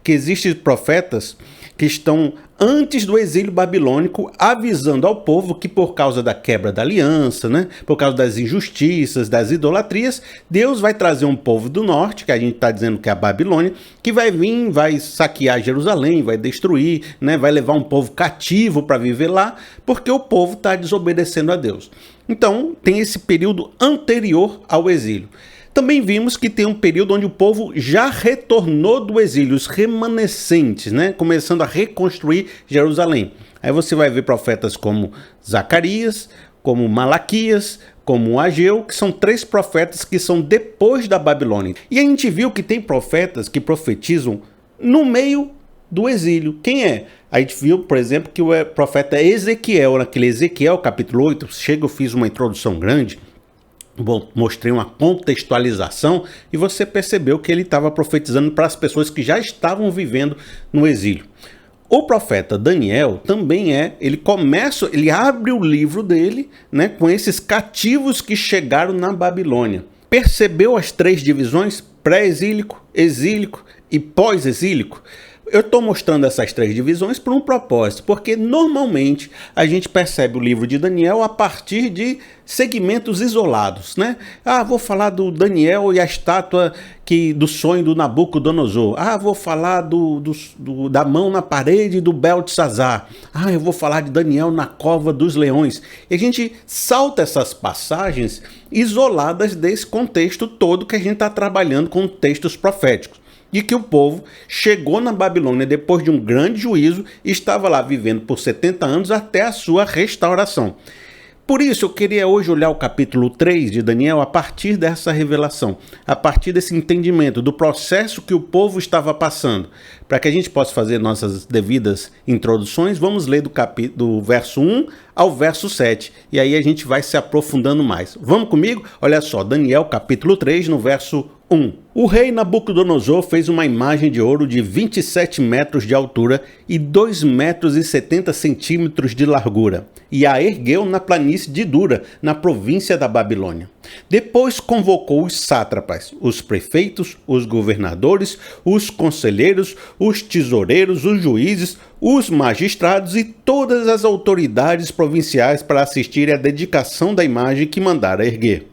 que existem profetas que estão antes do exílio babilônico, avisando ao povo que por causa da quebra da aliança, né, por causa das injustiças, das idolatrias, Deus vai trazer um povo do norte, que a gente está dizendo que é a Babilônia, que vai vir, vai saquear Jerusalém, vai destruir, né, vai levar um povo cativo para viver lá, porque o povo está desobedecendo a Deus. Então, tem esse período anterior ao exílio. Também vimos que tem um período onde o povo já retornou do exílio, os remanescentes, né? Começando a reconstruir Jerusalém. Aí você vai ver profetas como Zacarias, como Malaquias, como Ageu, que são 3 profetas que são depois da Babilônia. E a gente viu que tem profetas que profetizam no meio do exílio. Quem é? A gente viu, por exemplo, que o profeta Ezequiel, naquele Ezequiel capítulo 8, eu fiz uma introdução grande, mostrei uma contextualização e você percebeu que ele estava profetizando para as pessoas que já estavam vivendo no exílio. O profeta Daniel também ele abre o livro dele, né, com esses cativos que chegaram na Babilônia. Percebeu as 3 divisões? Pré-exílico, exílico e pós-exílico? Eu estou mostrando essas 3 divisões por um propósito, porque normalmente a gente percebe o livro de Daniel a partir de segmentos isolados, né? Vou falar do Daniel e a estátua do sonho do Nabucodonosor. Vou falar da mão na parede do Beltesazar. Eu vou falar de Daniel na cova dos leões. E a gente salta essas passagens isoladas desse contexto todo que a gente está trabalhando com textos proféticos. E que o povo chegou na Babilônia depois de um grande juízo e estava lá vivendo por 70 anos até a sua restauração. Por isso eu queria hoje olhar o capítulo 3 de Daniel a partir dessa revelação, a partir desse entendimento do processo que o povo estava passando. Para que a gente possa fazer nossas devidas introduções, vamos ler do verso 1 ao verso 7. E aí a gente vai se aprofundando mais. Vamos comigo? Olha só, Daniel capítulo 3, no verso 1. O rei Nabucodonosor fez uma imagem de ouro de 27 metros de altura e 2 metros e 70 centímetros de largura, e a ergueu na planície de Dura, na província da Babilônia. Depois convocou os sátrapas, os prefeitos, os governadores, os conselheiros, os tesoureiros, os juízes, os magistrados e todas as autoridades provinciais para assistirem à dedicação da imagem que mandara erguer.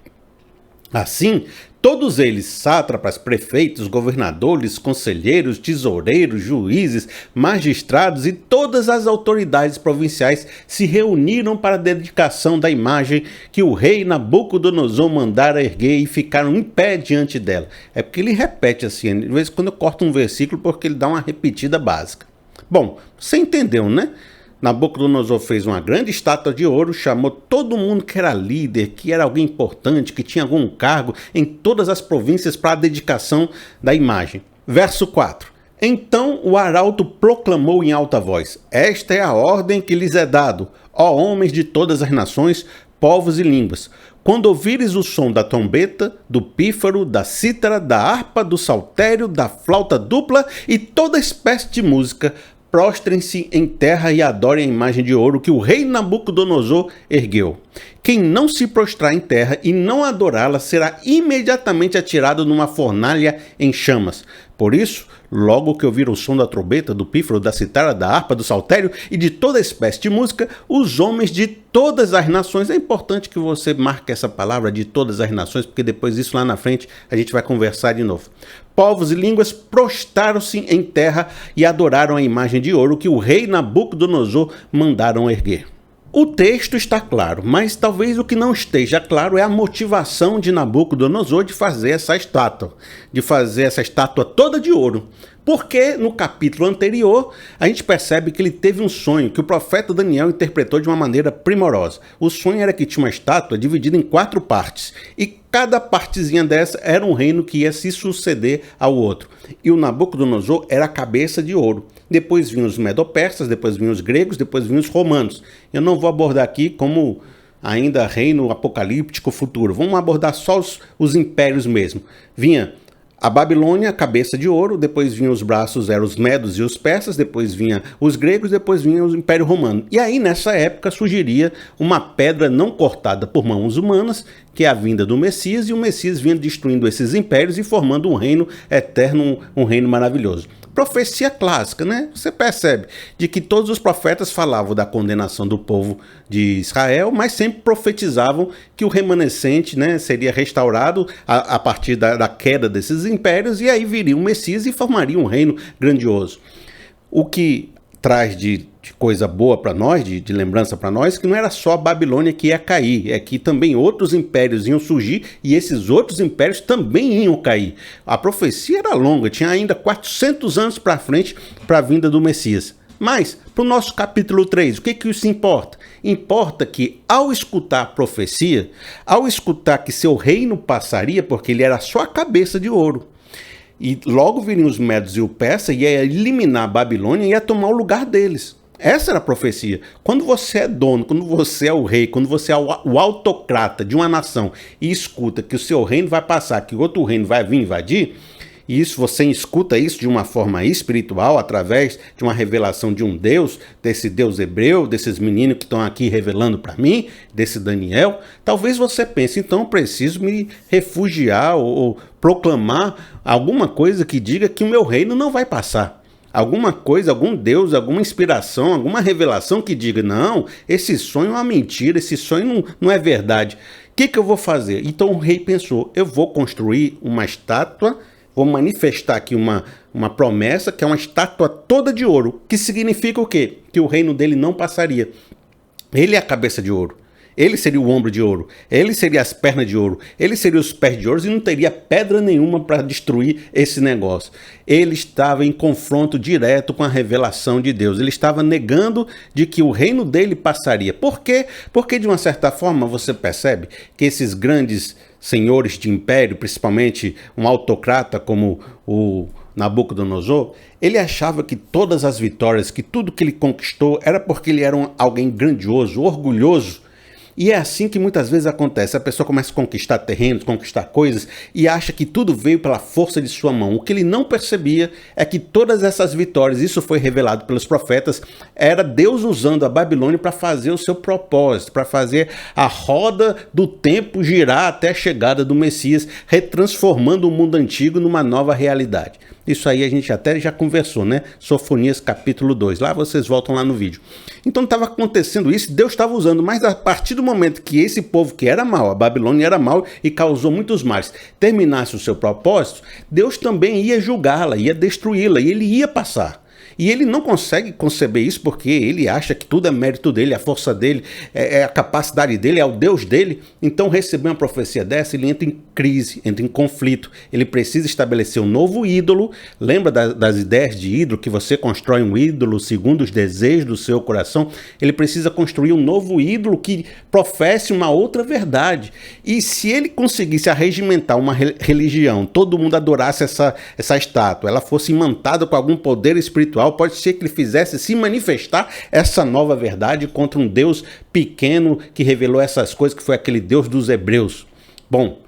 Assim, todos eles, sátrapas, prefeitos, governadores, conselheiros, tesoureiros, juízes, magistrados e todas as autoridades provinciais se reuniram para a dedicação da imagem que o rei Nabucodonosor mandara erguer e ficaram em pé diante dela. É porque ele repete assim, de vez em quando eu corto um versículo porque ele dá uma repetida básica. Bom, você entendeu, né? Nabucodonosor fez uma grande estátua de ouro, chamou todo mundo que era líder, que era alguém importante, que tinha algum cargo em todas as províncias para a dedicação da imagem. Verso 4. Então o arauto proclamou em alta voz: Esta é a ordem que lhes é dado, ó homens de todas as nações, povos e línguas. Quando ouvires o som da trombeta, do pífaro, da cítara, da harpa, do saltério, da flauta dupla e toda espécie de música, prostrem-se em terra e adorem a imagem de ouro que o rei Nabucodonosor ergueu. Quem não se prostrar em terra e não adorá-la será imediatamente atirado numa fornalha em chamas. Por isso, logo que ouvir o som da trombeta, do pífaro, da citara, da harpa, do saltério e de toda espécie de música, os homens de todas as nações, é importante que você marque essa palavra de todas as nações, porque depois disso lá na frente a gente vai conversar de novo. Povos e línguas prostraram-se em terra e adoraram a imagem de ouro que o rei Nabucodonosor mandaram erguer. O texto está claro, mas talvez o que não esteja claro é a motivação de Nabucodonosor de fazer essa estátua toda de ouro. Porque no capítulo anterior a gente percebe que ele teve um sonho que o profeta Daniel interpretou de uma maneira primorosa. O sonho era que tinha uma estátua dividida em 4 partes e cada partezinha dessa era um reino que ia se suceder ao outro. E o Nabucodonosor era a cabeça de ouro. Depois vinham os medo-persas, depois vinham os gregos, depois vinham os romanos. Eu não vou abordar aqui como ainda reino apocalíptico futuro. Vamos abordar só os impérios mesmo. Vinha a Babilônia, cabeça de ouro, depois vinham os braços, eram os medos e os persas, depois vinha os gregos, depois vinha o Império Romano. E aí, nessa época, surgiria uma pedra não cortada por mãos humanas, que é a vinda do Messias, e o Messias vinha destruindo esses impérios e formando um reino eterno, um reino maravilhoso. profecia clássica, né? Você percebe de que todos os profetas falavam da condenação do povo de Israel, mas sempre profetizavam que o remanescente, né, seria restaurado a partir da queda desses impérios, e aí viria o Messias e formaria um reino grandioso. O que traz de coisa boa para nós, de lembrança para nós, que não era só a Babilônia que ia cair, é que também outros impérios iam surgir e esses outros impérios também iam cair. A profecia era longa, tinha ainda 400 anos para frente para a vinda do Messias. Mas, para o nosso capítulo 3, o que isso importa? Importa que, ao escutar a profecia, ao escutar que seu reino passaria, porque ele era só a cabeça de ouro, e logo viriam os Medos e o Persa, ia eliminar a Babilônia e ia tomar o lugar deles. Essa era a profecia. Quando você é dono, quando você é o rei, quando você é o autocrata de uma nação e escuta que o seu reino vai passar, que outro reino vai vir invadir, e isso você escuta isso de uma forma espiritual, através de uma revelação de um Deus, desse Deus hebreu, desses meninos que estão aqui revelando para mim, desse Daniel, talvez você pense, então eu preciso me refugiar ou proclamar alguma coisa que diga que o meu reino não vai passar. Alguma coisa, algum Deus, alguma inspiração, alguma revelação que diga, não, esse sonho é uma mentira, esse sonho não é verdade. O que eu vou fazer? Então o rei pensou, eu vou construir uma estátua, vou manifestar aqui uma promessa, que é uma estátua toda de ouro, que significa o quê? Que o reino dele não passaria. Ele é a cabeça de ouro. Ele seria o ombro de ouro, ele seria as pernas de ouro, ele seria os pés de ouro e não teria pedra nenhuma para destruir esse negócio. Ele estava em confronto direto com a revelação de Deus. Ele estava negando de que o reino dele passaria. Por quê? Porque de uma certa forma você percebe que esses grandes senhores de império, principalmente um autocrata como o Nabucodonosor, ele achava que todas as vitórias, que tudo que ele conquistou era porque ele era alguém grandioso, orgulhoso. E é assim que muitas vezes acontece, a pessoa começa a conquistar terrenos, conquistar coisas e acha que tudo veio pela força de sua mão. O que ele não percebia é que todas essas vitórias, isso foi revelado pelos profetas, era Deus usando a Babilônia para fazer o seu propósito, para fazer a roda do tempo girar até a chegada do Messias, retransformando o mundo antigo numa nova realidade. Isso aí a gente até já conversou, né? Sofonias capítulo 2, lá vocês voltam lá no vídeo. Então estava acontecendo isso, Deus estava usando, mas a partir do momento que esse povo que era mau, a Babilônia era mau e causou muitos males, terminasse o seu propósito, Deus também ia julgá-la, ia destruí-la e ele ia passar. E ele não consegue conceber isso porque ele acha que tudo é mérito dele, a força dele, é a capacidade dele, é o Deus dele. Então receber uma profecia dessa, ele entra em crise, entra em conflito. Ele precisa estabelecer um novo ídolo. Lembra das ideias de ídolo, que você constrói um ídolo segundo os desejos do seu coração? Ele precisa construir um novo ídolo que professe uma outra verdade. E se ele conseguisse arregimentar uma religião, todo mundo adorasse essa estátua, ela fosse imantada com algum poder espiritual, pode ser que ele fizesse se manifestar essa nova verdade contra um Deus pequeno que revelou essas coisas, que foi aquele Deus dos hebreus. Bom,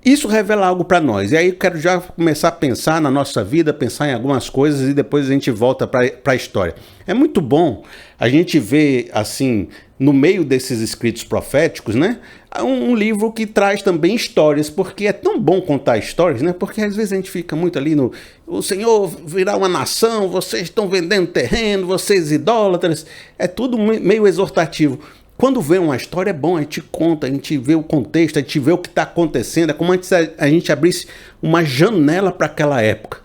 isso revela algo para nós. E aí eu quero já começar a pensar na nossa vida, pensar em algumas coisas e depois a gente volta para a história. É muito bom a gente ver, assim, no meio desses escritos proféticos, né? Um livro que traz também histórias, porque é tão bom contar histórias, né? Porque às vezes a gente fica muito ali no... O Senhor virá uma nação, vocês estão vendendo terreno, vocês idólatras. É tudo meio exortativo. Quando vem uma história é bom, a gente conta, a gente vê o contexto, a gente vê o que está acontecendo. É como antes a gente abrisse uma janela para aquela época.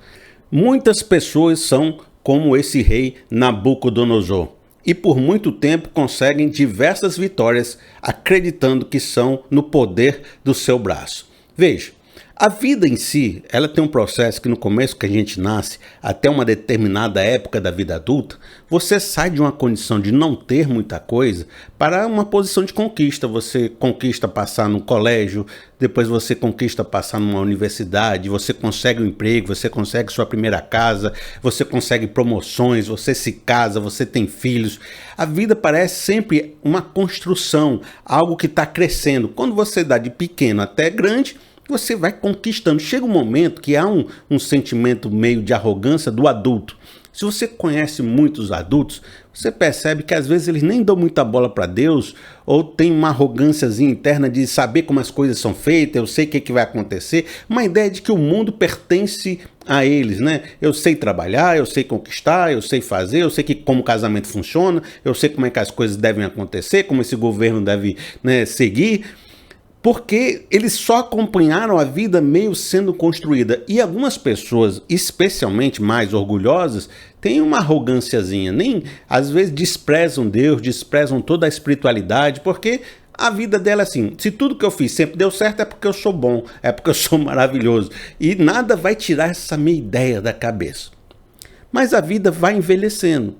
Muitas pessoas são como esse rei Nabucodonosor. E por muito tempo conseguem diversas vitórias, acreditando que são no poder do seu braço. Veja, a vida em si, ela tem um processo que no começo que a gente nasce, até uma determinada época da vida adulta, você sai de uma condição de não ter muita coisa para uma posição de conquista. Você conquista passar no colégio, depois você conquista passar numa universidade, você consegue um emprego, você consegue sua primeira casa, você consegue promoções, você se casa, você tem filhos. A vida parece sempre uma construção, algo que está crescendo. Quando você dá de pequeno até grande, você vai conquistando. Chega um momento que há um sentimento meio de arrogância do adulto. Se você conhece muitos adultos, você percebe que às vezes eles nem dão muita bola para Deus, ou tem uma arrogânciazinha interna de saber como as coisas são feitas, eu sei o que vai acontecer, uma ideia de que o mundo pertence a eles, né? Eu sei trabalhar, eu sei conquistar, eu sei fazer, eu sei como o casamento funciona, eu sei como é que as coisas devem acontecer, como esse governo deve, né, seguir. Porque eles só acompanharam a vida meio sendo construída. E algumas pessoas, especialmente mais orgulhosas, têm uma arrogânciazinha. Nem, às vezes, desprezam Deus, desprezam toda a espiritualidade, porque a vida dela é assim, se tudo que eu fiz sempre deu certo é porque eu sou bom, é porque eu sou maravilhoso. E nada vai tirar essa minha ideia da cabeça. Mas a vida vai envelhecendo.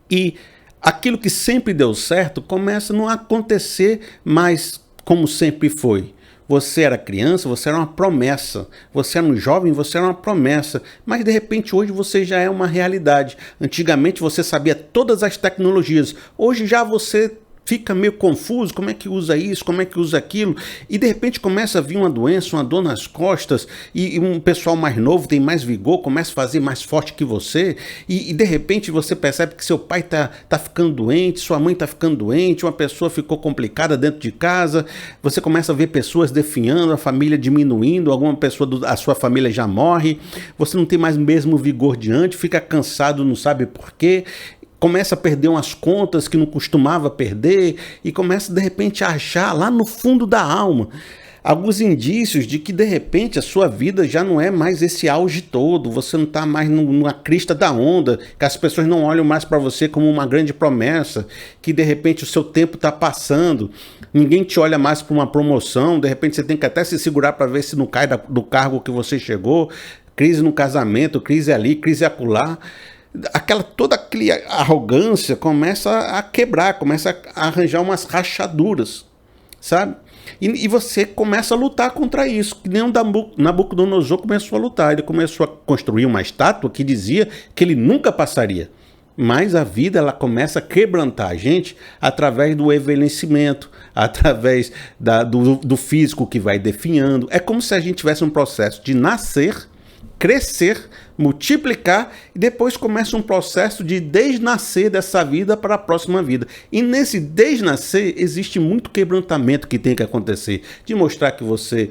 E aquilo que sempre deu certo começa a não acontecer mais como sempre foi. Você era criança, você era uma promessa. Você era um jovem, você era uma promessa. Mas de repente hoje você já é uma realidade. Antigamente você sabia todas as tecnologias. Hoje já você fica meio confuso, como é que usa isso, como é que usa aquilo, e de repente começa a vir uma doença, uma dor nas costas, e um pessoal mais novo tem mais vigor, começa a fazer mais forte que você, e de repente você percebe que seu pai tá ficando doente, sua mãe tá ficando doente, uma pessoa ficou complicada dentro de casa, você começa a ver pessoas definhando, a família diminuindo, alguma pessoa da sua família já morre, você não tem mais o mesmo vigor de antes, fica cansado, não sabe por quê, começa a perder umas contas que não costumava perder e começa de repente a achar lá no fundo da alma alguns indícios de que de repente a sua vida já não é mais esse auge todo, você não está mais numa crista da onda, que as pessoas não olham mais para você como uma grande promessa, que de repente o seu tempo está passando, ninguém te olha mais para uma promoção, de repente você tem que até se segurar para ver se não cai do cargo que você chegou, crise no casamento, crise ali, crise acolá. Toda aquela arrogância começa a quebrar, começa a arranjar umas rachaduras, sabe? E você começa a lutar contra isso, que nem o Nabucodonosor começou a lutar, ele começou a construir uma estátua que dizia que ele nunca passaria. Mas a vida ela começa a quebrantar a gente através do envelhecimento, através do físico que vai definhando. É como se a gente tivesse um processo de nascer, crescer, multiplicar e depois começa um processo de desnascer dessa vida para a próxima vida. E nesse desnascer existe muito quebrantamento que tem que acontecer, de mostrar que você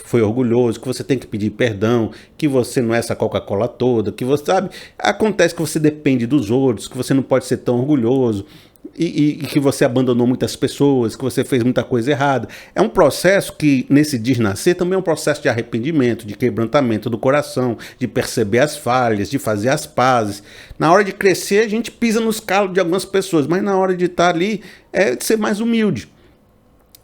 foi orgulhoso, que você tem que pedir perdão, que você não é essa Coca-Cola toda, que você sabe, acontece que você depende dos outros, que você não pode ser tão orgulhoso. E que você abandonou muitas pessoas, que você fez muita coisa errada. É um processo que, nesse desnascer, também é um processo de arrependimento, de quebrantamento do coração, de perceber as falhas, de fazer as pazes. Na hora de crescer, a gente pisa nos calos de algumas pessoas, mas na hora de estar ali, é de ser mais humilde.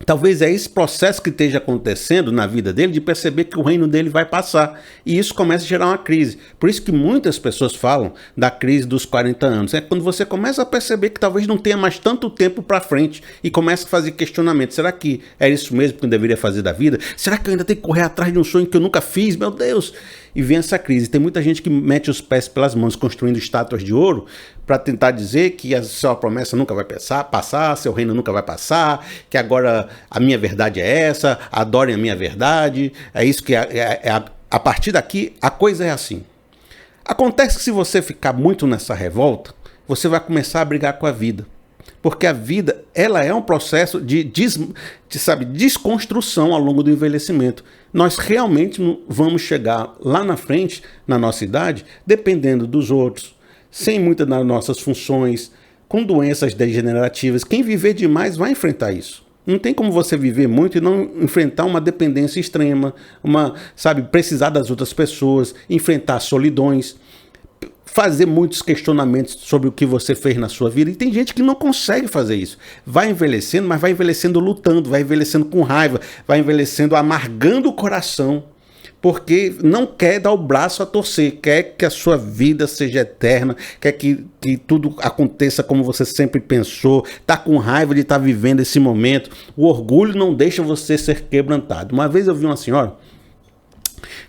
Talvez é esse processo que esteja acontecendo na vida dele, de perceber que o reino dele vai passar. E isso começa a gerar uma crise. Por isso que muitas pessoas falam da crise dos 40 anos. É quando você começa a perceber que talvez não tenha mais tanto tempo para frente e começa a fazer questionamento. Será que é isso mesmo que eu deveria fazer da vida? Será que eu ainda tenho que correr atrás de um sonho que eu nunca fiz? Meu Deus! E vem essa crise. Tem muita gente que mete os pés pelas mãos construindo estátuas de ouro para tentar dizer que a sua promessa nunca vai passar, seu reino nunca vai passar, que agora a minha verdade é essa, adorem a minha verdade, é isso que a partir daqui a coisa é assim. Acontece que se você ficar muito nessa revolta, você vai começar a brigar com a vida. Porque a vida, ela é um processo de desconstrução ao longo do envelhecimento. Nós realmente vamos chegar lá na frente, na nossa idade, dependendo dos outros, sem muitas das nossas funções, com doenças degenerativas. Quem viver demais vai enfrentar isso. Não tem como você viver muito e não enfrentar uma dependência extrema, precisar das outras pessoas, enfrentar solidões, fazer muitos questionamentos sobre o que você fez na sua vida. E tem gente que não consegue fazer isso. Vai envelhecendo, mas vai envelhecendo lutando, vai envelhecendo com raiva, vai envelhecendo amargando o coração, porque não quer dar o braço a torcer, quer que a sua vida seja eterna, quer que tudo aconteça como você sempre pensou, está com raiva de estar vivendo esse momento. O orgulho não deixa você ser quebrantado. Uma vez eu vi uma senhora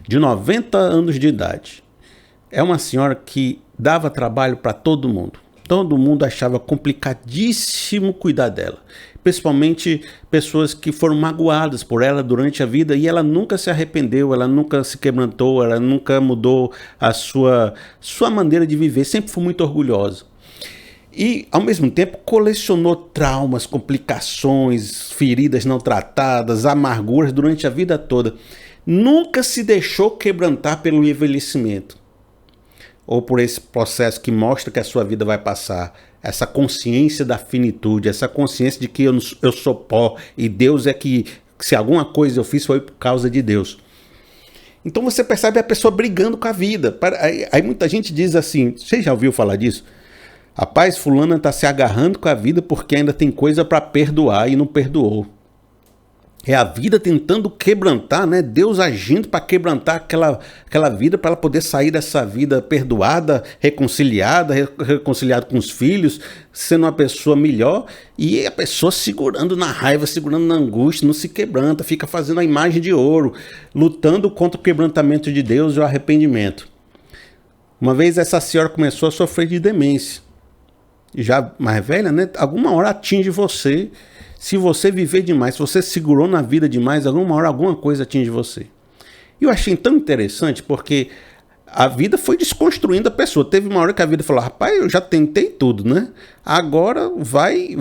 de 90 anos de idade. É uma senhora que dava trabalho para todo mundo. Todo mundo achava complicadíssimo cuidar dela. Principalmente pessoas que foram magoadas por ela durante a vida e ela nunca se arrependeu, ela nunca se quebrantou, ela nunca mudou a sua maneira de viver, sempre foi muito orgulhosa. E, ao mesmo tempo, colecionou traumas, complicações, feridas não tratadas, amarguras durante a vida toda. Nunca se deixou quebrantar pelo envelhecimento ou por esse processo que mostra que a sua vida vai passar. Essa consciência da finitude, essa consciência de que eu sou pó e Deus é que, se alguma coisa eu fiz, foi por causa de Deus. Então você percebe a pessoa brigando com a vida. Aí muita gente diz assim, você já ouviu falar disso? Rapaz, fulana está se agarrando com a vida porque ainda tem coisa para perdoar e não perdoou. É a vida tentando quebrantar, né? Deus agindo para quebrantar aquela vida, para ela poder sair dessa vida perdoada, reconciliada com os filhos, sendo uma pessoa melhor, e a pessoa segurando na raiva, segurando na angústia, não se quebranta, fica fazendo a imagem de ouro, lutando contra o quebrantamento de Deus e o arrependimento. Uma vez essa senhora começou a sofrer de demência, já mais velha, né? Alguma hora atinge você. Se você viver demais, se você segurou na vida demais, alguma hora alguma coisa atinge você. E eu achei tão interessante porque a vida foi desconstruindo a pessoa. Teve uma hora que a vida falou, rapaz, eu já tentei tudo, né? Agora vai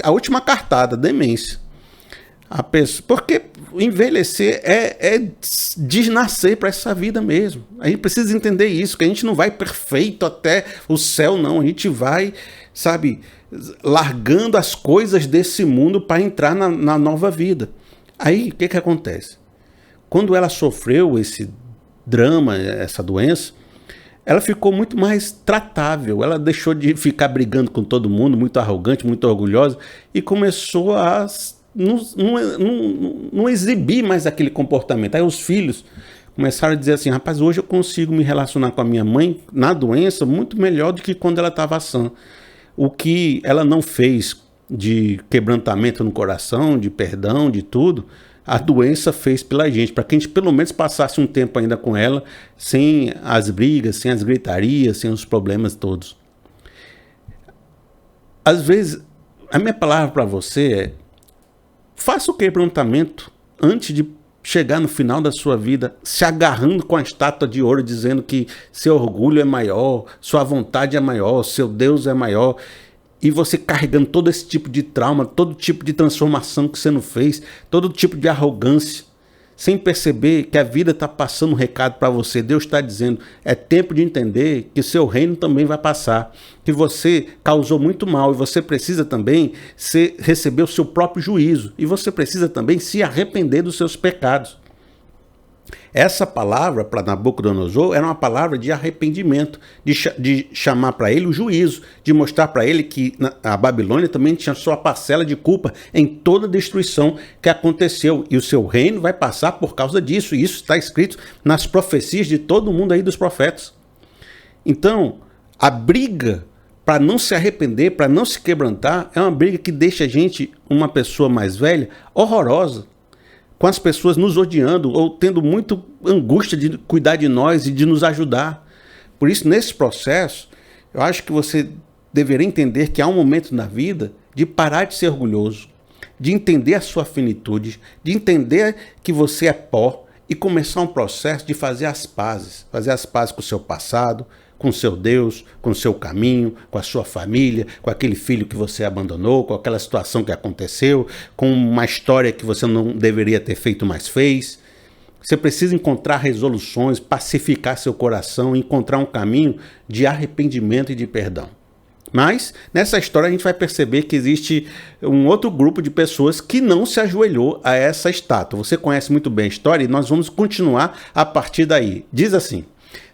a última cartada, demência. A pessoa, porque envelhecer é desnascer para essa vida mesmo. A gente precisa entender isso, que a gente não vai perfeito até o céu, não. A gente vai, sabe, largando as coisas desse mundo para entrar na nova vida. Aí, o que acontece? Quando ela sofreu esse drama, essa doença, ela ficou muito mais tratável. Ela deixou de ficar brigando com todo mundo, muito arrogante, muito orgulhosa, e começou a não exibir mais aquele comportamento. Aí os filhos começaram a dizer assim, rapaz, hoje eu consigo me relacionar com a minha mãe na doença muito melhor do que quando ela estava sã. O que ela não fez de quebrantamento no coração, de perdão, de tudo, a doença fez pela gente, para que a gente pelo menos passasse um tempo ainda com ela, sem as brigas, sem as gritarias, sem os problemas todos. Às vezes, a minha palavra para você é, faça o quebrantamento antes de chegar no final da sua vida se agarrando com a estátua de ouro, dizendo que seu orgulho é maior, sua vontade é maior, seu Deus é maior, e você carregando todo esse tipo de trauma, todo tipo de transformação que você não fez, todo tipo de arrogância, sem perceber que a vida está passando um recado para você. Deus está dizendo, é tempo de entender que seu reino também vai passar, que você causou muito mal e você precisa também receber o seu próprio juízo, e você precisa também se arrepender dos seus pecados. Essa palavra para Nabucodonosor era uma palavra de arrependimento, de chamar para ele o juízo, de mostrar para ele que a Babilônia também tinha sua parcela de culpa em toda a destruição que aconteceu, e o seu reino vai passar por causa disso, e isso está escrito nas profecias de todo mundo aí dos profetas. Então, a briga para não se arrepender, para não se quebrantar, é uma briga que deixa a gente, uma pessoa mais velha, horrorosa, com as pessoas nos odiando ou tendo muito angústia de cuidar de nós e de nos ajudar. Por isso, nesse processo, eu acho que você deveria entender que há um momento na vida de parar de ser orgulhoso, de entender a sua finitude, de entender que você é pó e começar um processo de fazer as pazes com o seu passado, com o seu Deus, com o seu caminho, com a sua família, com aquele filho que você abandonou, com aquela situação que aconteceu, com uma história que você não deveria ter feito, mas fez. Você precisa encontrar resoluções, pacificar seu coração, encontrar um caminho de arrependimento e de perdão. Mas, nessa história, a gente vai perceber que existe um outro grupo de pessoas que não se ajoelhou a essa estátua. Você conhece muito bem a história e nós vamos continuar a partir daí. Diz assim,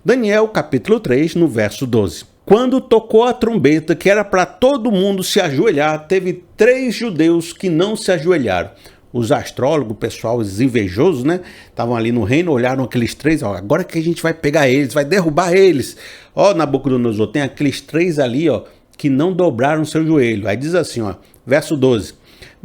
Daniel, capítulo 3, no verso 12. Quando tocou a trombeta, que era para todo mundo se ajoelhar, teve 3 judeus que não se ajoelharam. Os astrólogos, o pessoal, os invejosos, né? Estavam ali no reino, olharam aqueles 3, ó, agora que a gente vai pegar eles, vai derrubar eles. Ó, Nabucodonosor, tem aqueles 3 ali, ó, que não dobraram seu joelho. Aí diz assim, ó, verso 12.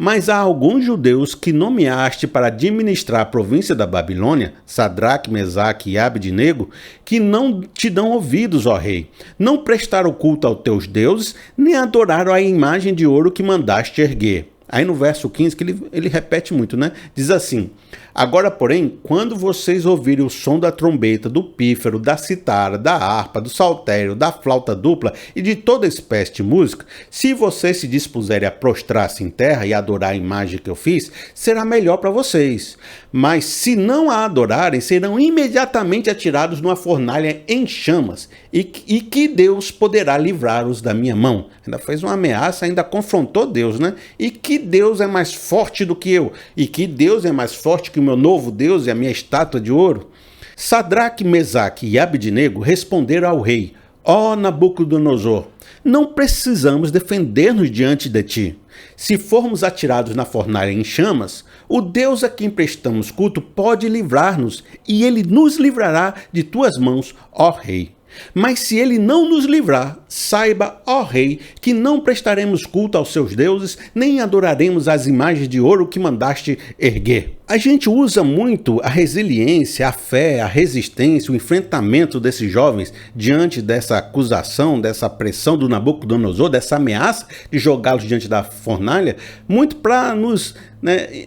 Mas há alguns judeus que nomeaste para administrar a província da Babilônia, Sadraque, Mesaque e Abednego, que não te dão ouvidos, ó rei. Não prestaram culto aos teus deuses, nem adoraram a imagem de ouro que mandaste erguer. Aí no verso 15, que ele repete muito, né? Diz assim: agora, porém, quando vocês ouvirem o som da trombeta, do pífaro, da citara, da harpa, do saltério, da flauta dupla e de toda espécie de música, se vocês se dispuserem a prostrar-se em terra e adorar a imagem que eu fiz, será melhor para vocês. Mas se não a adorarem, serão imediatamente atirados numa fornalha em chamas, e que Deus poderá livrá-los da minha mão. Ainda fez uma ameaça, ainda confrontou Deus, né? E que Deus é mais forte do que eu, e que Deus é mais forte que o meu novo Deus e a minha estátua de ouro. Sadraque, Mesaque e Abednego responderam ao rei: ó Nabucodonosor, não precisamos defender-nos diante de ti. Se formos atirados na fornalha em chamas, o Deus a quem prestamos culto pode livrar-nos, e ele nos livrará de tuas mãos, ó rei. Mas se ele não nos livrar, saiba, ó rei, que não prestaremos culto aos seus deuses, nem adoraremos as imagens de ouro que mandaste erguer. A gente usa muito a resiliência, a fé, a resistência, o enfrentamento desses jovens diante dessa acusação, dessa pressão do Nabucodonosor, dessa ameaça de jogá-los diante da fornalha, muito para nos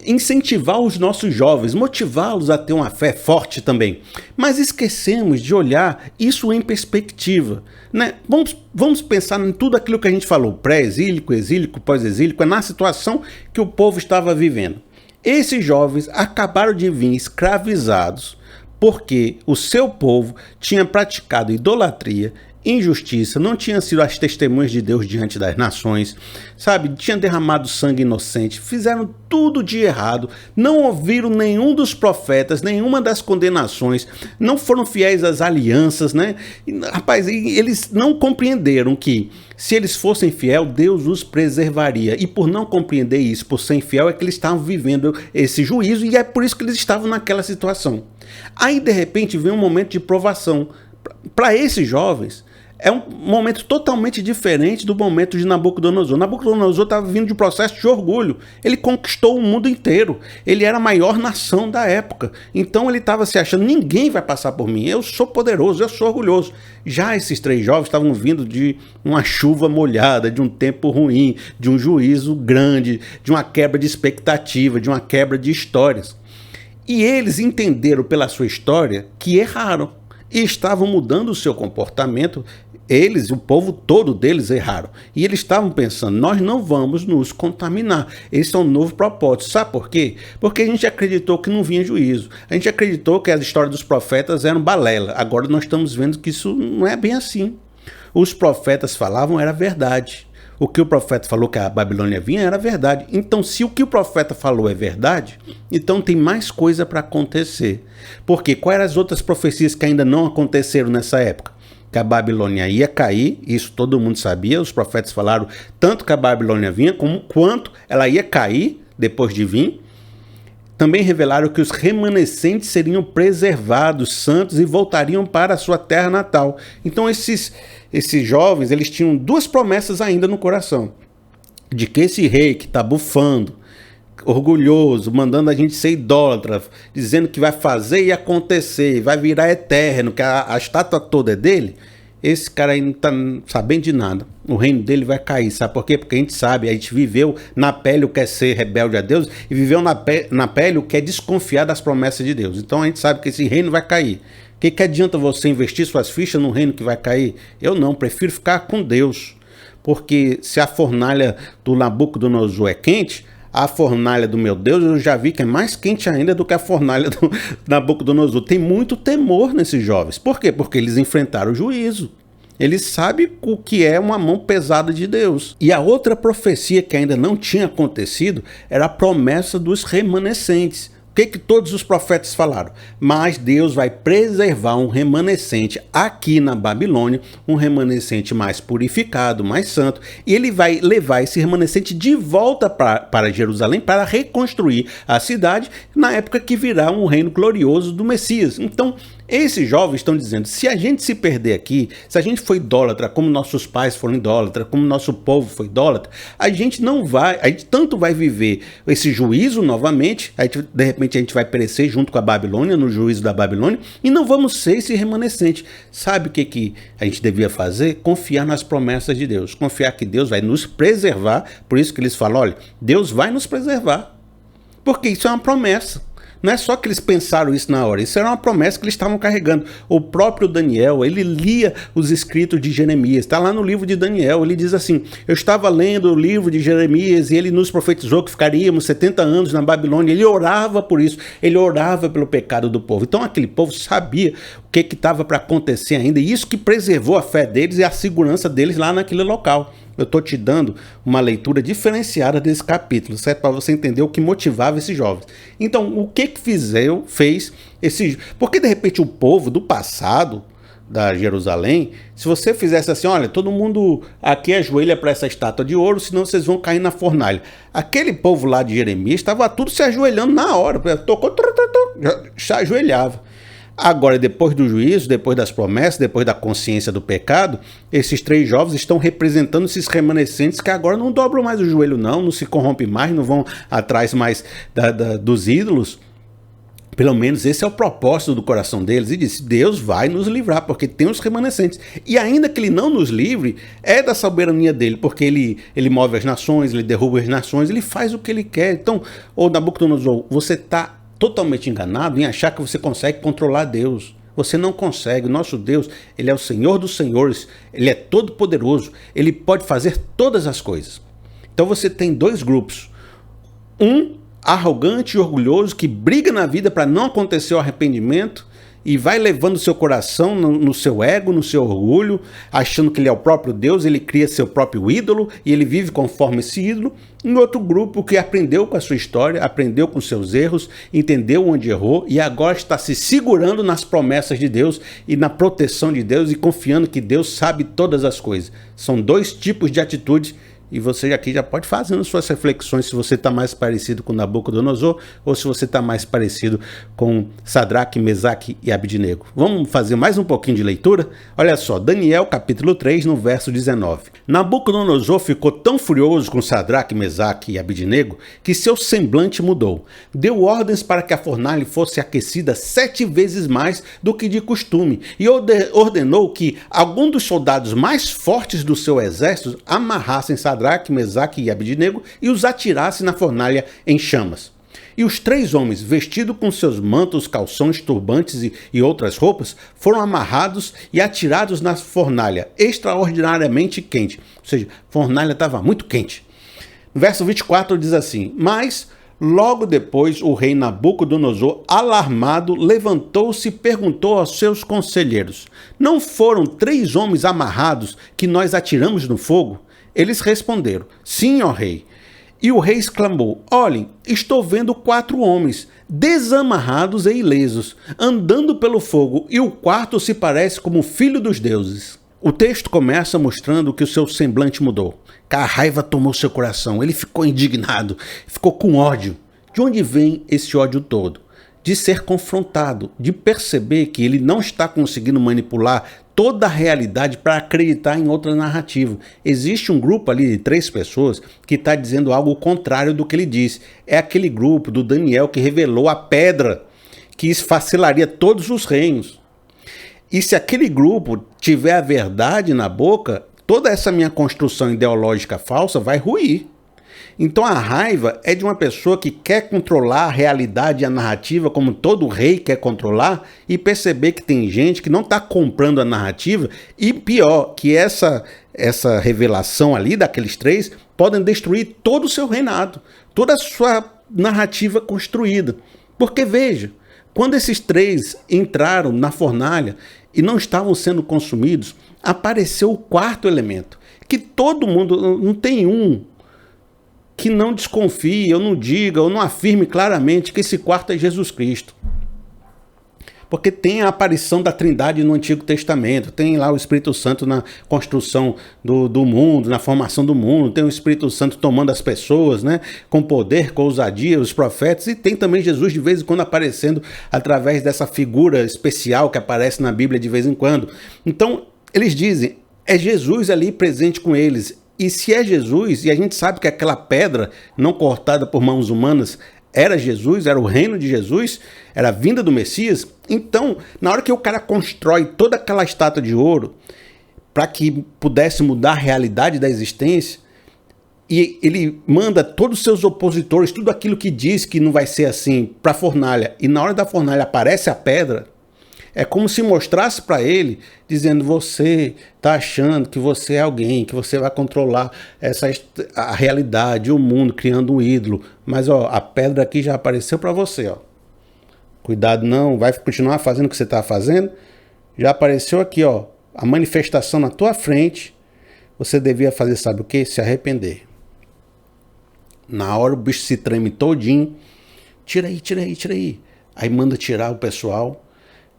incentivar os nossos jovens, motivá-los a ter uma fé forte também. Mas esquecemos de olhar isso em perspectiva. Vamos pensar em tudo aquilo que a gente falou, pré-exílico, exílico, pós-exílico, na situação que o povo estava vivendo. Esses jovens acabaram de vir escravizados porque o seu povo tinha praticado idolatria, injustiça, não tinham sido as testemunhas de Deus diante das nações, tinha derramado sangue inocente, fizeram tudo de errado, não ouviram nenhum dos profetas, nenhuma das condenações, não foram fiéis às alianças, eles não compreenderam que se eles fossem fiéis, Deus os preservaria, e por não compreender isso, por ser infiel, é que eles estavam vivendo esse juízo, e é por isso que eles estavam naquela situação. Aí de repente vem um momento de provação. Para esses jovens, é um momento totalmente diferente do momento de Nabucodonosor. Nabucodonosor estava vindo de um processo de orgulho. Ele conquistou o mundo inteiro. Ele era a maior nação da época. Então ele estava se achando, ninguém vai passar por mim. Eu sou poderoso, eu sou orgulhoso. Já esses três jovens estavam vindo de uma chuva molhada, de um tempo ruim, de um juízo grande, de uma quebra de expectativa, de uma quebra de histórias. E eles entenderam pela sua história que erraram. E estavam mudando o seu comportamento. Eles, o povo todo deles erraram. E eles estavam pensando, nós não vamos nos contaminar. Esse é um novo propósito. Sabe por quê? Porque a gente acreditou que não vinha juízo. A gente acreditou que as histórias dos profetas eram balela. Agora nós estamos vendo que isso não é bem assim. Os profetas falavam era verdade. O que o profeta falou que a Babilônia vinha era verdade. Então, se o que o profeta falou é verdade, então tem mais coisa para acontecer. Porque quais eram as outras profecias que ainda não aconteceram nessa época? Que a Babilônia ia cair, isso todo mundo sabia, os profetas falaram tanto que a Babilônia vinha, quanto ela ia cair depois de vir. Também revelaram que os remanescentes seriam preservados, santos, e voltariam para a sua terra natal. Então esses jovens, eles tinham duas promessas ainda no coração. De que esse rei que está bufando, orgulhoso, mandando a gente ser idólatra, dizendo que vai fazer e acontecer, vai virar eterno, que a estátua toda é dele, esse cara aí não está sabendo de nada. O reino dele vai cair, sabe por quê? Porque a gente sabe, a gente viveu na pele o que é ser rebelde a Deus, e viveu na pele o que é desconfiar das promessas de Deus. Então a gente sabe que esse reino vai cair. O que adianta você investir suas fichas num reino que vai cair? Eu não, prefiro ficar com Deus. Porque se a fornalha do Nabucodonosor é quente, a fornalha do meu Deus eu já vi que é mais quente ainda do que a fornalha do Nabucodonosor. Tem muito temor nesses jovens. Por quê? Porque eles enfrentaram o juízo. Eles sabem o que é uma mão pesada de Deus. E a outra profecia que ainda não tinha acontecido era a promessa dos remanescentes. O que todos os profetas falaram? Mas Deus vai preservar um remanescente aqui na Babilônia, um remanescente mais purificado, mais santo, e ele vai levar esse remanescente de volta para Jerusalém para reconstruir a cidade na época que virá um reino glorioso do Messias. Então, Esses jovens estão dizendo, se a gente se perder aqui, se a gente for idólatra, como nossos pais foram idólatras, como nosso povo foi idólatra, a gente tanto vai viver esse juízo novamente, de repente a gente vai perecer junto com a Babilônia, no juízo da Babilônia, e não vamos ser esse remanescente. Sabe o que a gente devia fazer? Confiar nas promessas de Deus, confiar que Deus vai nos preservar, por isso que eles falam, olha, Deus vai nos preservar, porque isso é uma promessa. Não é só que eles pensaram isso na hora, isso era uma promessa que eles estavam carregando. O próprio Daniel, ele lia os escritos de Jeremias, está lá no livro de Daniel, ele diz assim, eu estava lendo o livro de Jeremias e ele nos profetizou que ficaríamos 70 anos na Babilônia, ele orava por isso, ele orava pelo pecado do povo. Então aquele povo sabia o que estava para acontecer ainda, e isso que preservou a fé deles e a segurança deles lá naquele local. Eu estou te dando uma leitura diferenciada desse capítulo, certo? Para você entender o que motivava esses jovens. Então, o que fez esse... Porque, de repente, o povo do passado, da Jerusalém, se você fizesse assim, olha, todo mundo aqui ajoelha para essa estátua de ouro, senão vocês vão cair na fornalha. Aquele povo lá de Jeremias estava tudo se ajoelhando na hora. Tocou, já ajoelhava. Agora, depois do juízo, depois das promessas, depois da consciência do pecado, esses 3 jovens estão representando esses remanescentes que agora não dobram mais o joelho não se corrompem mais, não vão atrás mais dos ídolos. Pelo menos esse é o propósito do coração deles. E disse, Deus vai nos livrar, porque tem os remanescentes. E ainda que ele não nos livre, é da soberania dele, porque ele move as nações, ele derruba as nações, ele faz o que ele quer. Então, ô Nabucodonosor, você está totalmente enganado em achar que você consegue controlar Deus. Você não consegue. O nosso Deus, ele é o Senhor dos senhores, ele é todo poderoso, ele pode fazer todas as coisas. Então você tem 2 grupos. Um arrogante e orgulhoso que briga na vida para não acontecer o arrependimento e vai levando seu coração no seu ego, no seu orgulho, achando que ele é o próprio Deus, ele cria seu próprio ídolo e ele vive conforme esse ídolo. Um outro grupo que aprendeu com a sua história, aprendeu com seus erros, entendeu onde errou e agora está se segurando nas promessas de Deus e na proteção de Deus e confiando que Deus sabe todas as coisas. São 2 tipos de atitude. E você aqui já pode fazer suas reflexões se você está mais parecido com Nabucodonosor ou se você está mais parecido com Sadraque, Mesaque e Abidnego. Vamos fazer mais um pouquinho de leitura? Olha só, Daniel capítulo 3, no verso 19. Nabucodonosor ficou tão furioso com Sadraque, Mesaque e Abidnego que seu semblante mudou. Deu ordens para que a fornalha fosse aquecida 7 vezes mais do que de costume e ordenou que algum dos soldados mais fortes do seu exército amarrassem Sadraque, Mesaque e Abidnego e os atirasse na fornalha em chamas. E os 3 homens, vestidos com seus mantos, calções, turbantes e outras roupas, foram amarrados e atirados na fornalha, extraordinariamente quente. Ou seja, a fornalha estava muito quente. No verso 24 diz assim, mas logo depois o rei Nabucodonosor, alarmado, levantou-se e perguntou aos seus conselheiros, não foram 3 homens amarrados que nós atiramos no fogo? Eles responderam, sim, ó rei. E o rei exclamou, olhem, estou vendo 4 homens, desamarrados e ilesos, andando pelo fogo, e o quarto se parece como o filho dos deuses. O texto começa mostrando que o seu semblante mudou, que a raiva tomou seu coração, ele ficou indignado, ficou com ódio. De onde vem esse ódio todo? De ser confrontado, de perceber que ele não está conseguindo manipular toda a realidade para acreditar em outra narrativa. Existe um grupo ali de 3 pessoas que está dizendo algo contrário do que ele disse. É aquele grupo do Daniel que revelou a pedra que esfacelaria todos os reinos. E se aquele grupo tiver a verdade na boca, toda essa minha construção ideológica falsa vai ruir. Então a raiva é de uma pessoa que quer controlar a realidade e a narrativa como todo rei quer controlar e perceber que tem gente que não está comprando a narrativa e pior, que essa revelação ali daqueles 3 podem destruir todo o seu reinado, toda a sua narrativa construída. Porque veja, quando esses 3 entraram na fornalha e não estavam sendo consumidos, apareceu o 4º elemento, que todo mundo, não tem um que não desconfie, ou não diga, ou não afirme claramente que esse 4º é Jesus Cristo. Porque tem a aparição da Trindade no Antigo Testamento, tem lá o Espírito Santo na construção do mundo, na formação do mundo, tem o Espírito Santo tomando as pessoas, né, com poder, com ousadia, os profetas, e tem também Jesus de vez em quando aparecendo através dessa figura especial que aparece na Bíblia de vez em quando. Então, eles dizem, é Jesus ali presente com eles. E se é Jesus, e a gente sabe que aquela pedra não cortada por mãos humanas era Jesus, era o reino de Jesus, era a vinda do Messias. Então, na hora que o cara constrói toda aquela estátua de ouro para que pudesse mudar a realidade da existência, e ele manda todos os seus opositores, tudo aquilo que diz que não vai ser assim, para a fornalha, e na hora da fornalha aparece a pedra, é como se mostrasse para ele, dizendo, você está achando que você é alguém, que você vai controlar a realidade, o mundo, criando um ídolo. Mas ó, a pedra aqui já apareceu para você. Ó. Cuidado não, vai continuar fazendo o que você está fazendo. Já apareceu aqui, ó, a manifestação na tua frente. Você devia fazer, sabe o quê? Se arrepender. Na hora o bicho se treme todinho. Tira aí, tira aí, tira aí. Aí manda tirar o pessoal.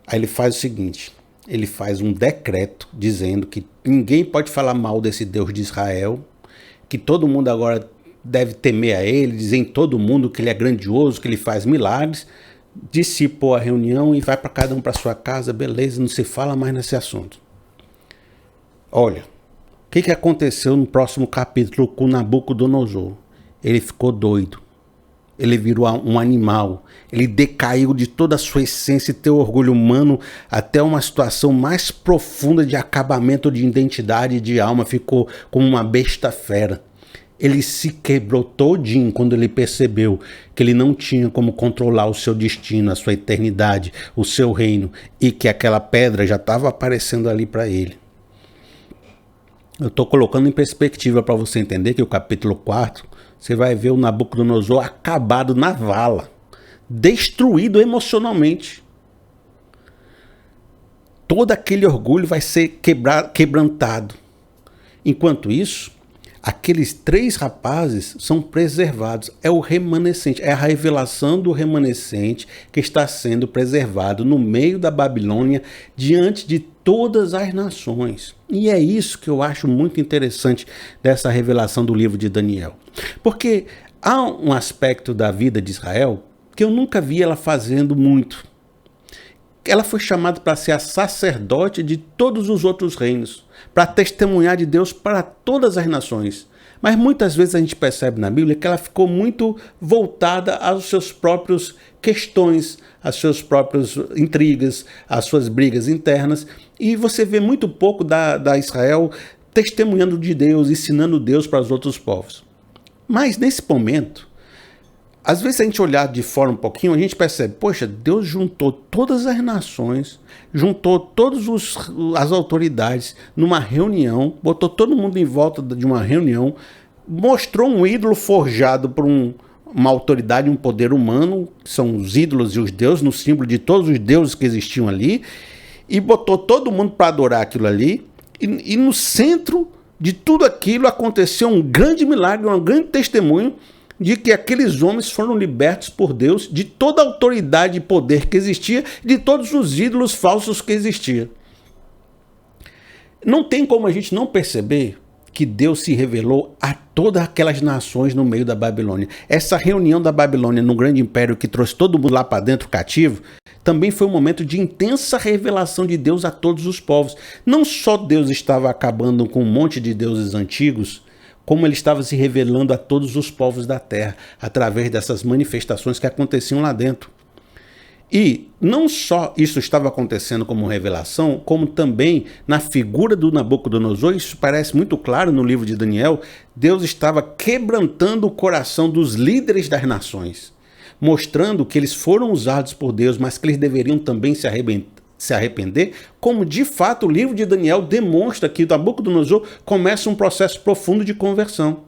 Aí ele faz o seguinte, ele faz um decreto dizendo que ninguém pode falar mal desse Deus de Israel, que todo mundo agora deve temer a ele, dizer em todo mundo que ele é grandioso, que ele faz milagres, dissipou a reunião e vai para cada um para sua casa, beleza, não se fala mais nesse assunto. Olha, o que aconteceu no próximo capítulo com Nabucodonosor? Ele ficou doido. Ele virou um animal, ele decaiu de toda a sua essência e teu orgulho humano até uma situação mais profunda de acabamento de identidade e de alma, ficou como uma besta fera. Ele se quebrou todinho quando ele percebeu que ele não tinha como controlar o seu destino, a sua eternidade, o seu reino, e que aquela pedra já estava aparecendo ali para ele. Eu estou colocando em perspectiva para você entender que o capítulo 4, você vai ver o Nabucodonosor acabado na vala, destruído emocionalmente. Todo aquele orgulho vai ser quebrantado. Enquanto isso, aqueles 3 rapazes são preservados. É o remanescente, é a revelação do remanescente que está sendo preservado no meio da Babilônia, diante de todas as nações. E é isso que eu acho muito interessante dessa revelação do livro de Daniel. Porque há um aspecto da vida de Israel que eu nunca vi ela fazendo muito. Ela foi chamada para ser a sacerdote de todos os outros reinos, para testemunhar de Deus para todas as nações. Mas muitas vezes a gente percebe na Bíblia que ela ficou muito voltada aos seus próprios questões, às suas próprias intrigas, às suas brigas internas. E você vê muito pouco da Israel testemunhando de Deus, ensinando Deus para os outros povos. Mas nesse momento, às vezes, se a gente olhar de fora um pouquinho, a gente percebe, poxa, Deus juntou todas as nações, juntou todas as autoridades numa reunião, botou todo mundo em volta de uma reunião, mostrou um ídolo forjado por uma autoridade, um poder humano, que são os ídolos e os deuses, no símbolo de todos os deuses que existiam ali, e botou todo mundo para adorar aquilo ali, e no centro de tudo aquilo aconteceu um grande milagre, um grande testemunho, de que aqueles homens foram libertos por Deus de toda a autoridade e poder que existia, de todos os ídolos falsos que existiam. Não tem como a gente não perceber que Deus se revelou a todas aquelas nações no meio da Babilônia. Essa reunião da Babilônia no grande império que trouxe todo mundo lá para dentro cativo, também foi um momento de intensa revelação de Deus a todos os povos. Não só Deus estava acabando com um monte de deuses antigos, como ele estava se revelando a todos os povos da terra, através dessas manifestações que aconteciam lá dentro. E não só isso estava acontecendo como revelação, como também na figura do Nabucodonosor, isso parece muito claro no livro de Daniel, Deus estava quebrantando o coração dos líderes das nações, mostrando que eles foram usados por Deus, mas que eles deveriam também se arrepender, como de fato o livro de Daniel demonstra que o Nabucodonosor começa um processo profundo de conversão.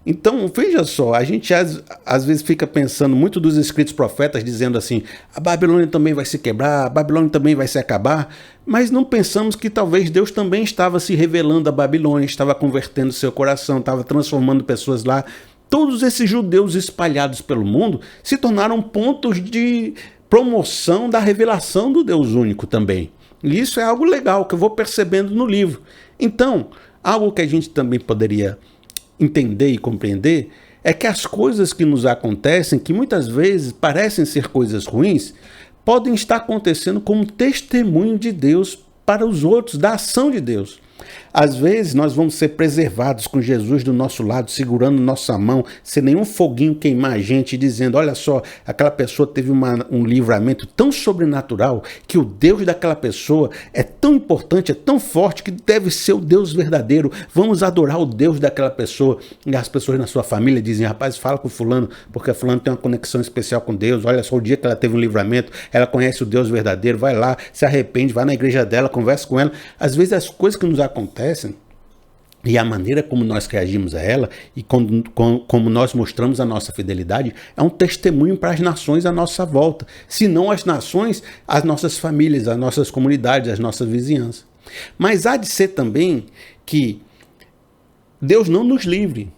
Então, veja só, a gente às vezes fica pensando muito dos escritos profetas dizendo assim, a Babilônia também vai se quebrar, a Babilônia também vai se acabar, mas não pensamos que talvez Deus também estava se revelando a Babilônia, estava convertendo seu coração, estava transformando pessoas lá. Todos esses judeus espalhados pelo mundo se tornaram pontos de promoção da revelação do Deus único também. E isso é algo legal que eu vou percebendo no livro. Então, algo que a gente também poderia entender e compreender é que as coisas que nos acontecem, que muitas vezes parecem ser coisas ruins, podem estar acontecendo como testemunho de Deus para os outros, da ação de Deus. Às vezes nós vamos ser preservados com Jesus do nosso lado, segurando nossa mão, sem nenhum foguinho queimar a gente, dizendo, olha só, aquela pessoa teve um livramento tão sobrenatural, que o Deus daquela pessoa é tão importante, é tão forte, que deve ser o Deus verdadeiro. Vamos adorar o Deus daquela pessoa. E as pessoas na sua família dizem, rapaz, fala com fulano, porque fulano tem uma conexão especial com Deus. Olha só, o dia que ela teve um livramento, ela conhece o Deus verdadeiro, vai lá, se arrepende, vai na igreja dela, conversa com ela. Às vezes as coisas que nos acontecem e a maneira como nós reagimos a ela e como nós mostramos a nossa fidelidade é um testemunho para as nações à nossa volta. Se não as nações, as nossas famílias, as nossas comunidades, as nossas vizinhanças. Mas há de ser também que Deus não nos livre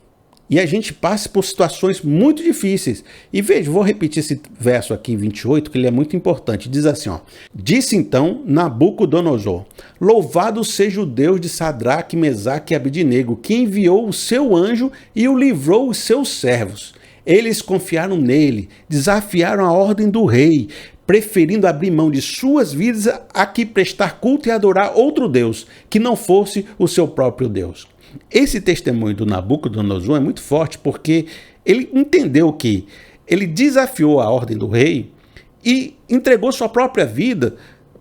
e a gente passe por situações muito difíceis. E veja, vou repetir esse verso aqui, 28, que ele é muito importante. Diz assim, ó: disse então Nabucodonosor, louvado seja o Deus de Sadraque, Mesaque e Abednego, que enviou o seu anjo e o livrou os seus servos. Eles confiaram nele, desafiaram a ordem do rei, preferindo abrir mão de suas vidas a que prestar culto e adorar outro Deus, que não fosse o seu próprio Deus. Esse testemunho do Nabucodonosor é muito forte porque ele entendeu que ele desafiou a ordem do rei e entregou sua própria vida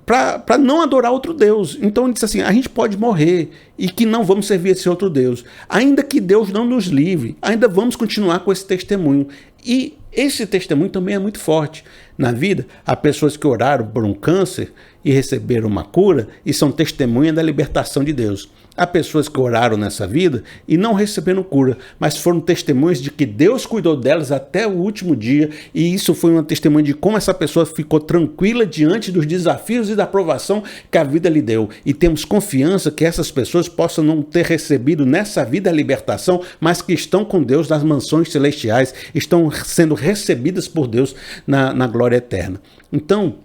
para não adorar outro Deus. Então ele disse assim, a gente pode morrer e que não vamos servir esse outro Deus. Ainda que Deus não nos livre, ainda vamos continuar com esse testemunho. E esse testemunho também é muito forte. Na vida, há pessoas que oraram por um câncer e receberam uma cura e são testemunha da libertação de Deus. Há pessoas que oraram nessa vida e não receberam cura, mas foram testemunhas de que Deus cuidou delas até o último dia, e isso foi uma testemunha de como essa pessoa ficou tranquila diante dos desafios e da provação que a vida lhe deu. E temos confiança que essas pessoas possam não ter recebido nessa vida a libertação, mas que estão com Deus nas mansões celestiais, estão sendo recebidas por Deus na glória eterna. Então,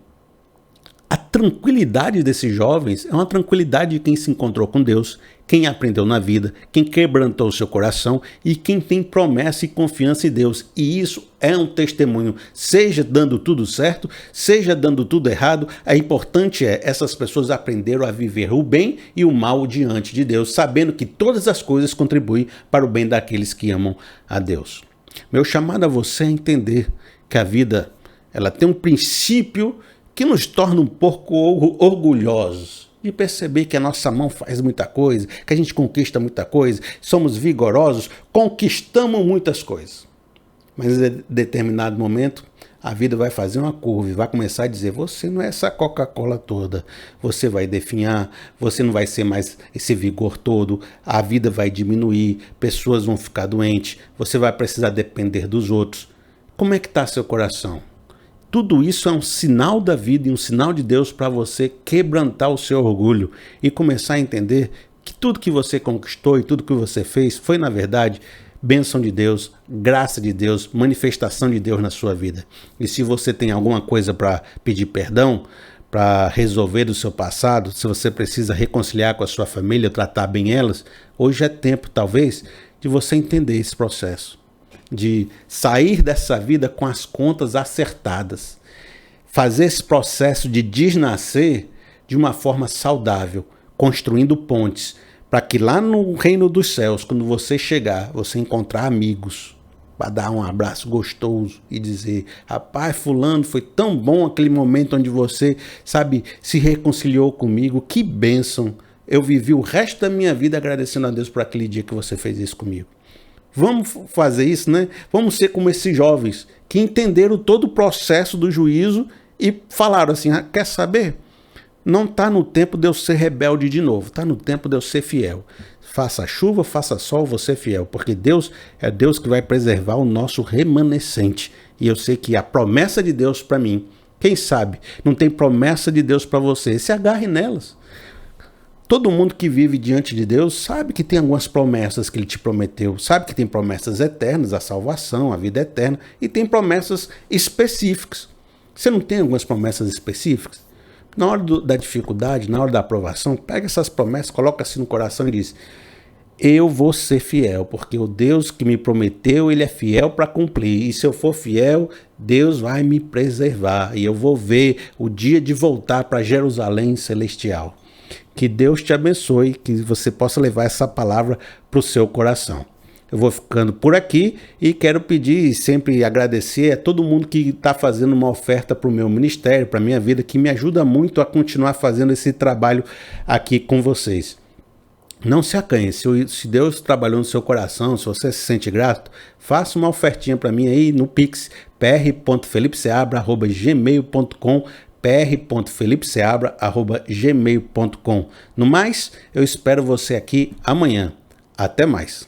a tranquilidade desses jovens é uma tranquilidade de quem se encontrou com Deus, quem aprendeu na vida, quem quebrantou o seu coração e quem tem promessa e confiança em Deus. E isso é um testemunho, seja dando tudo certo, seja dando tudo errado. O importante é essas pessoas aprenderam a viver o bem e o mal diante de Deus, sabendo que todas as coisas contribuem para o bem daqueles que amam a Deus. Meu chamado a você é entender que a vida ela tem um princípio que nos torna um pouco orgulhosos, de perceber que a nossa mão faz muita coisa, que a gente conquista muita coisa, somos vigorosos, conquistamos muitas coisas. Mas em determinado momento, a vida vai fazer uma curva e vai começar a dizer, você não é essa Coca-Cola toda, você vai definhar, você não vai ser mais esse vigor todo, a vida vai diminuir, pessoas vão ficar doentes, você vai precisar depender dos outros. Como é que está seu coração? Tudo isso é um sinal da vida e um sinal de Deus para você quebrantar o seu orgulho e começar a entender que tudo que você conquistou e tudo que você fez foi, na verdade, bênção de Deus, graça de Deus, manifestação de Deus na sua vida. E se você tem alguma coisa para pedir perdão, para resolver do seu passado, se você precisa reconciliar com a sua família, tratar bem elas, hoje é tempo, talvez, de você entender esse processo. De sair dessa vida com as contas acertadas, fazer esse processo de desnascer de uma forma saudável, construindo pontes, para que lá no reino dos céus, quando você chegar, você encontrar amigos, para dar um abraço gostoso e dizer, rapaz, fulano, foi tão bom aquele momento onde você, sabe, se reconciliou comigo, que bênção, eu vivi o resto da minha vida agradecendo a Deus por aquele dia que você fez isso comigo. Vamos fazer isso, né? Vamos ser como esses jovens que entenderam todo o processo do juízo e falaram assim, quer saber? Não está no tempo de eu ser rebelde de novo, está no tempo de eu ser fiel. Faça chuva, faça sol, vou ser fiel, porque Deus é Deus que vai preservar o nosso remanescente. E eu sei que a promessa de Deus para mim, quem sabe, não tem promessa de Deus para você, se agarre nelas. Todo mundo que vive diante de Deus sabe que tem algumas promessas que Ele te prometeu, sabe que tem promessas eternas, a salvação, a vida eterna, e tem promessas específicas. Você não tem algumas promessas específicas? Na hora da dificuldade, na hora da aprovação, pega essas promessas, coloca assim no coração e diz: eu vou ser fiel, porque o Deus que me prometeu, ele é fiel para cumprir. E se eu for fiel, Deus vai me preservar. E eu vou ver o dia de voltar para Jerusalém celestial. Que Deus te abençoe, que você possa levar essa palavra para o seu coração. Eu vou ficando por aqui e quero pedir e sempre agradecer a todo mundo que está fazendo uma oferta para o meu ministério, para a minha vida, que me ajuda muito a continuar fazendo esse trabalho aqui com vocês. Não se acanhe, se Deus trabalhou no seu coração, se você se sente grato, faça uma ofertinha para mim aí no Pix, pr.felipeseabra@gmail.com, pr.felipeseabra@gmail.com. No mais, eu espero você aqui amanhã. Até mais.